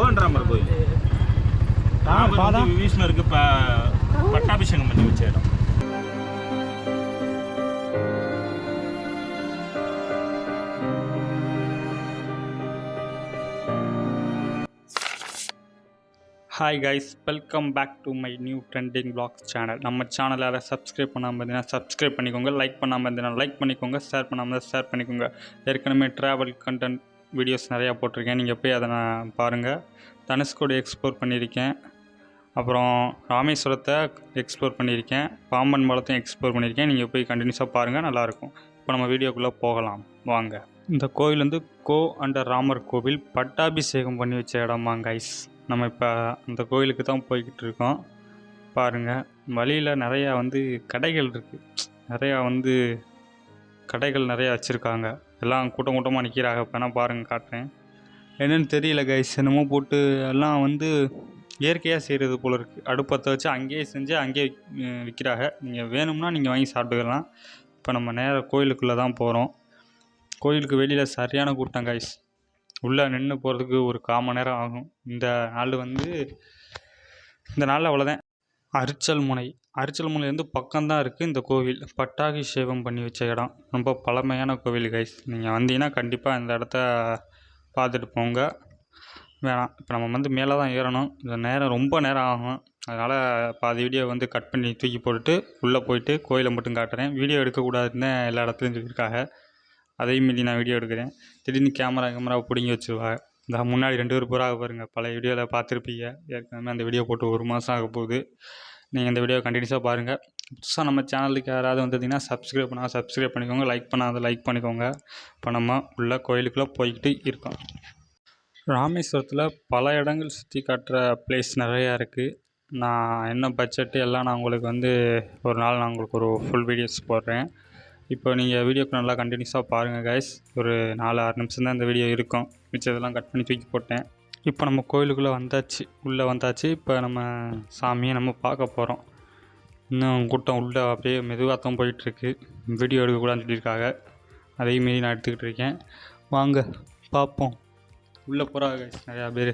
கோவன்ராமர் கோயில். விபீஷ்ணருக்கு பட்டாபிஷேகம் பண்ணி வச்ச இடம். Hi guys, welcome back to my new trending vlogs channel. நம்ம சேனலை யாரை சப்ஸ்கிரைப் பண்ணாமல் இருந்தீங்கன்னா சப்ஸ்கிரைப் பண்ணிக்கோங்க, லைக் பண்ணாமல் இருந்தீங்கன்னா லைக் பண்ணிக்கோங்க, ஷேர் பண்ணாமல் ஷேர் பண்ணிக்கோங்க. ஏற்கனவே ட்ராவல் கண்டென்ட் வீடியோஸ் நிறையா போட்டிருக்கேன், நீங்கள் போய் அதை நான் பாருங்கள். தனுஷ்கோடி எக்ஸ்ப்ளோர் பண்ணியிருக்கேன், அப்புறம் ராமேஸ்வரத்தை எக்ஸ்ப்ளோர் பண்ணியிருக்கேன், பாம்பன் பாலத்தையும் எக்ஸ்ப்ளோர் பண்ணியிருக்கேன். நீங்கள் போய் கண்டினியூஸாக பாருங்கள், நல்லாயிருக்கும். இப்போ நம்ம வீடியோக்குள்ளே போகலாம் வாங்க. இந்த கோவில் வந்து கோ அண்டர் ராமர் கோவில், பட்டாபிஷேகம் பண்ணி வச்ச இடமா கைஸ். நம்ம இப்போ அந்த கோயிலுக்கு தான் போய்கிட்டு இருக்கோம். பாருங்கள், வழியில் நிறையா கடைகள் இருக்குது, கடைகள் நிறையா வச்சுருக்காங்க. எல்லாம் கூட்டம் கூட்டமாக நிற்கிறாங்க. இப்போ நான் பாருங்கள், காட்டுறேன். என்னென்னு தெரியல கைஸ், என்னமோ போட்டு எல்லாம் இயற்கையாக செய்கிறது போல் இருக்குது. அடுப்பத்தை வச்சு அங்கேயே செஞ்சு அங்கேயே விற்கிறாங்க. நீங்கள் வேணும்னா நீங்கள் வாங்கி சாப்பிட்டுக்கலாம். இப்போ நம்ம நேராக கோயிலுக்குள்ளே தான் போகிறோம். கோயிலுக்கு வெளியில் சரியான கூட்டம் கைஸ். உள்ளே நின்று போகிறதுக்கு ஒரு 1/4 மணி நேரம் ஆகும். இந்த நாளில் அவ்வளோதான். அரிச்சல் முனையிலேருந்து பக்கம்தான் இருக்குது இந்த கோவில். பட்டாபிஷேகம் பண்ணி வச்ச இடம், ரொம்ப பழமையான கோவில் கைஸ். நீங்கள் வந்தீங்கன்னா கண்டிப்பாக இந்த இடத்த பார்த்துட்டு போங்க. வேணாம், இப்போ நம்ம மேலே தான் ஏறணும். இந்த நேரம் ரொம்ப நேரம் ஆகும். அதனால் பாதி வீடியோ கட் பண்ணி தூக்கி போட்டுட்டு உள்ளே போயிட்டு கோயிலை மட்டும் காட்டுறேன். வீடியோ எடுக்கக்கூடாதுன்னு எல்லா இடத்துலையும் சொல்லியிருக்காங்க. அதையும் மீறி நான் வீடியோ எடுக்கிறேன். திடீர்னு கேமராவை பிடுங்கி வச்சுருவாங்க. இந்த முன்னாடி 2 பேர் போகிறாங்க பாருங்கள், பழைய வீடியோவில் பார்த்துருப்பீங்க. ஏற்கனவே அந்த வீடியோ போட்டு 1 மாதம் ஆக போகுது. நீங்கள் இந்த வீடியோ கண்டினியூஸாக பாருங்கள். புதுசாக நம்ம சேனலுக்கு யாராவது வந்ததுன்னா சப்ஸ்கிரைப் பண்ணிக்கோங்க, லைக் பண்ணிக்கோங்க. இப்போ நம்ம உள்ள கோயிலுக்குள்ளே போய்கிட்டு இருக்கோம். ராமேஸ்வரத்தில் பல இடங்கள் சுற்றி காட்டுற பிளேஸ் நிறையா இருக்குது. நான் என்ன பட்ஜெட்டு எல்லாம் நான் உங்களுக்கு ஒரு நாள் நான் உங்களுக்கு ஒரு ஃபுல் வீடியோஸ் போடுறேன். இப்போ நீங்கள் வீடியோக்கு நல்லா கண்டினியூஸாக பாருங்கள் கைஸ். ஒரு 4-6 நிமிஷம் தான் இந்த வீடியோ இருக்கும். மிச்சதெல்லாம் கட் பண்ணி தூக்கி போட்டேன். இப்போ நம்ம கோயிலுக்குள்ளே வந்தாச்சு. இப்போ நம்ம சாமியை நம்ம பார்க்க போகிறோம். இன்னும் கூட்டம் உள்ளே அப்படியே மெதுவாக தான் போயிட்டுருக்கு. வீடியோ எடுக்கக்கூடாதுன்னு சொல்லியிருக்காங்க. அதையும் மீறி நான் எடுத்துக்கிட்டு இருக்கேன். வாங்க பார்ப்போம். உள்ளே போகிறாங்க கைஸ் நிறையா பேர்.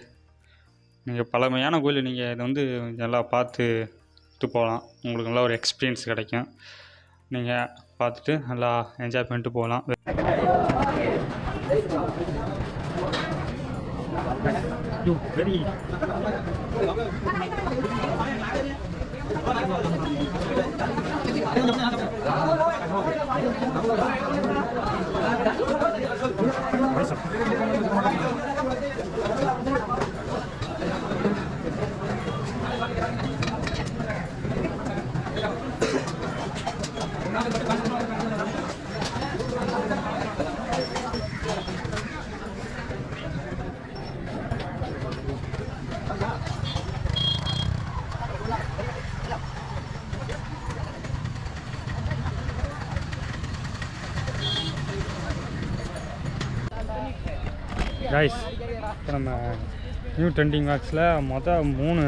நீங்கள் பழமையான கோயில், நீங்கள் இதை நல்லா பார்த்துட்டு போகலாம். உங்களுக்கு நல்லா ஒரு எக்ஸ்பீரியன்ஸ் கிடைக்கும். நீங்கள் பார்த்துட்டு நல்லா என்ஜாய் பண்ணிட்டு போகலாம். கைஸ், இப்போ நம்ம நியூ ட்ரெண்டிங் வாக்ஸில் மொதல் 1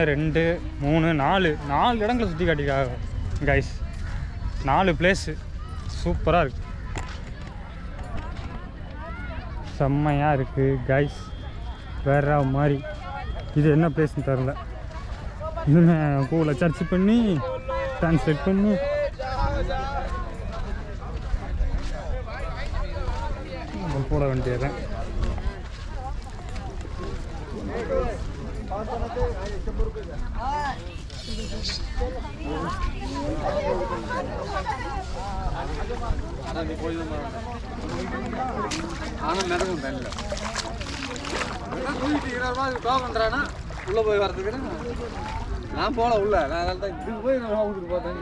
2 3 4 இடங்களை சுற்றி காட்டியிருக்காங்க கைஸ். 4 பிளேஸு சூப்பராக இருக்குது, செம்மையாக இருக்குது கைஸ். வேற மாதிரி. இது என்ன பிளேஸ்ன்னு தெரில. இதுன்னு கூகுளில் சர்ச் பண்ணி ட்ரான்ஸ்லேட் பண்ணி போட வேண்டியதுதான். உள்ள போய் வரதுக்கு நான் போல உள்ள நான் இதுக்கு போய் நான் பார்த்தேன்.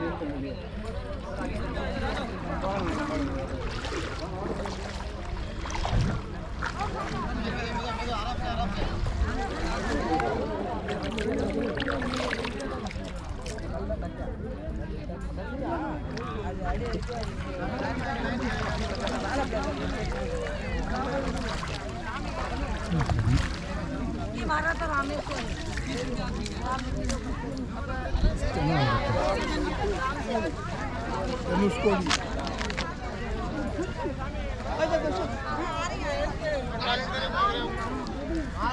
ஆ